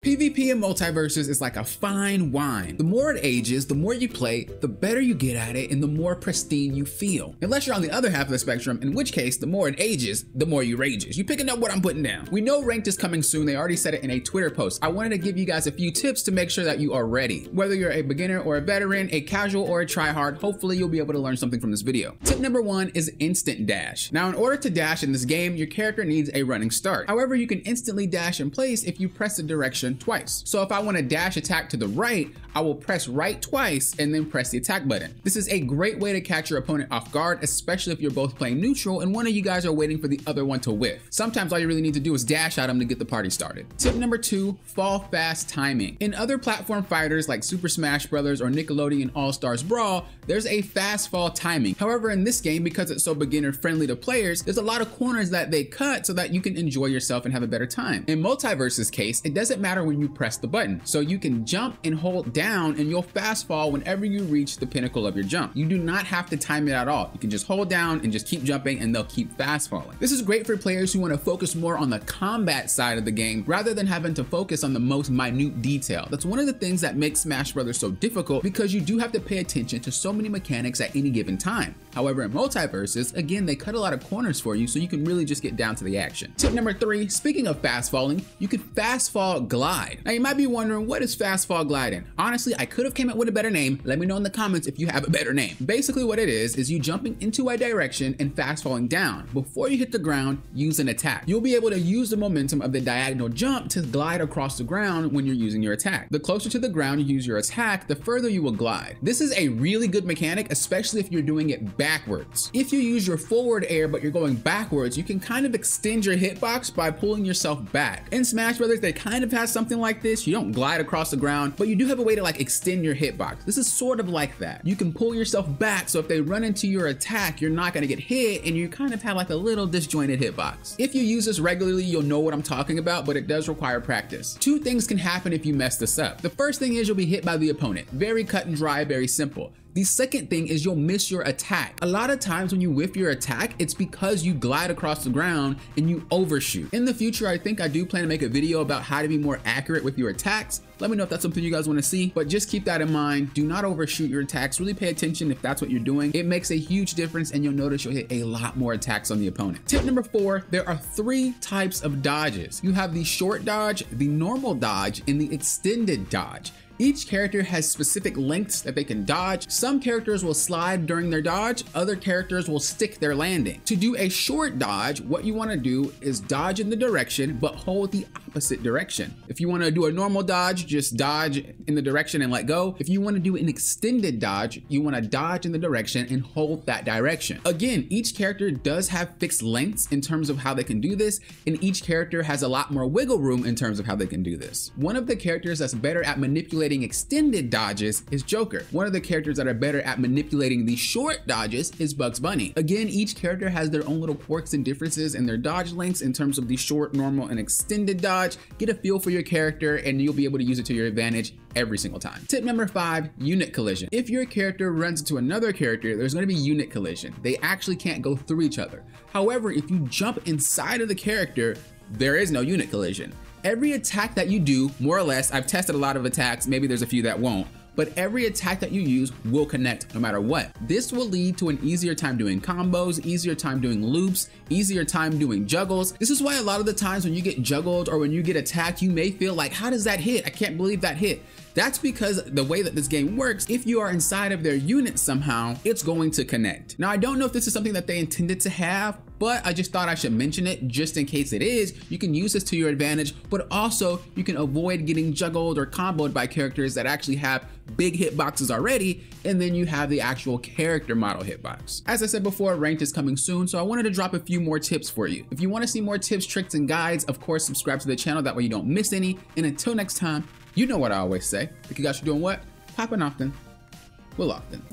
PvP in MultiVersus is like a fine wine. The more it ages, the more you play, the better you get at it and the more pristine you feel. Unless you're on the other half of the spectrum, in which case, the more it ages, the more you rages. You picking up what I'm putting down? We know ranked is coming soon. They already said it in a Twitter post. I wanted to give you guys a few tips to make sure that you are ready. Whether you're a beginner or a veteran, a casual or a tryhard, hopefully you'll be able to learn something from this video. Tip number 1 is instant dash. Now, in order to dash in this game, your character needs a running start. However, you can instantly dash in place if you press the direction twice. So if I want to dash attack to the right, I will press right twice and then press the attack button. This is a great way to catch your opponent off guard, especially if you're both playing neutral and one of you guys are waiting for the other one to whiff. Sometimes all you really need to do is dash at them to get the party started. Tip number 2, fall fast timing. In other platform fighters like Super Smash Bros. Or Nickelodeon All-Stars Brawl, there's a fast fall timing. However, in this game, because it's so beginner friendly to players, there's a lot of corners that they cut so that you can enjoy yourself and have a better time. In MultiVersus case, it doesn't matter when you press the button. So you can jump and hold down and you'll fast fall whenever you reach the pinnacle of your jump. You do not have to time it at all. You can just hold down and just keep jumping and they'll keep fast falling. This is great for players who want to focus more on the combat side of the game rather than having to focus on the most minute detail. That's one of the things that makes Smash Bros. So difficult, because you do have to pay attention to so many mechanics at any given time. However, in MultiVersus, again, they cut a lot of corners for you so you can really just get down to the action. Tip number 3, speaking of fast falling, you could fast fall glide. Now you might be wondering, what is fast fall gliding? Honestly, I could have came up with a better name. Let me know in the comments if you have a better name. Basically what it is you jumping into a direction and fast falling down. Before you hit the ground, use an attack. You'll be able to use the momentum of the diagonal jump to glide across the ground when you're using your attack. The closer to the ground you use your attack, the further you will glide. This is a really good mechanic, especially if you're doing it backwards. If you use your forward air but you're going backwards, you can kind of extend your hitbox by pulling yourself back. In Smash Brothers, they kind of have something like this. You don't glide across the ground, but you do have a way to like extend your hitbox. This is sort of like that. You can pull yourself back, so if they run into your attack, you're not gonna get hit and you kind of have like a little disjointed hitbox. If you use this regularly, you'll know what I'm talking about, but it does require practice. 2 things can happen if you mess this up. The first thing is you'll be hit by the opponent. Very cut and dry, very simple. The second thing is you'll miss your attack. A lot of times when you whiff your attack, it's because you glide across the ground and you overshoot. In the future, I think I do plan to make a video about how to be more accurate with your attacks. Let me know if that's something you guys want to see, but just keep that in mind. Do not overshoot your attacks. Really pay attention if that's what you're doing. It makes a huge difference and you'll notice you'll hit a lot more attacks on the opponent. Tip number 4, there are 3 types of dodges. You have the short dodge, the normal dodge, and the extended dodge. Each character has specific lengths that they can dodge. Some characters will slide during their dodge, other characters will stick their landing. To do a short dodge, what you want to do is dodge in the direction, but hold the opposite direction. If you want to do a normal dodge, just dodge in the direction and let go. If you want to do an extended dodge, you want to dodge in the direction and hold that direction. Again, each character does have fixed lengths in terms of how they can do this, and each character has a lot more wiggle room in terms of how they can do this. One of the characters that's better at manipulating extended dodges is Joker. One of the characters that are better at manipulating the short dodges is Bugs Bunny. Again, each character has their own little quirks and differences in their dodge lengths in terms of the short, normal, and extended dodge. Get a feel for your character and you'll be able to use it to your advantage every single time. Tip number 5, unit collision. If your character runs into another character, there's going to be unit collision. They actually can't go through each other. However, if you jump inside of the character, there is no unit collision. Every attack that you do, more or less, I've tested a lot of attacks, maybe there's a few that won't, but every attack that you use will connect no matter what. This will lead to an easier time doing combos, easier time doing loops, easier time doing juggles. This is why a lot of the times when you get juggled or when you get attacked, you may feel like, how does that hit? I can't believe that hit. That's because the way that this game works, if you are inside of their unit somehow, it's going to connect. Now, I don't know if this is something that they intended to have, but I just thought I should mention it just in case it is. You can use this to your advantage, but also you can avoid getting juggled or comboed by characters that actually have big hitboxes already, and then you have the actual character model hitbox. As I said before, ranked is coming soon, so I wanted to drop a few more tips for you. If you want to see more tips, tricks, and guides, of course, subscribe to the channel. That way you don't miss any. And until next time, you know what I always say. If you guys are doing what? Poppin' often. Will often.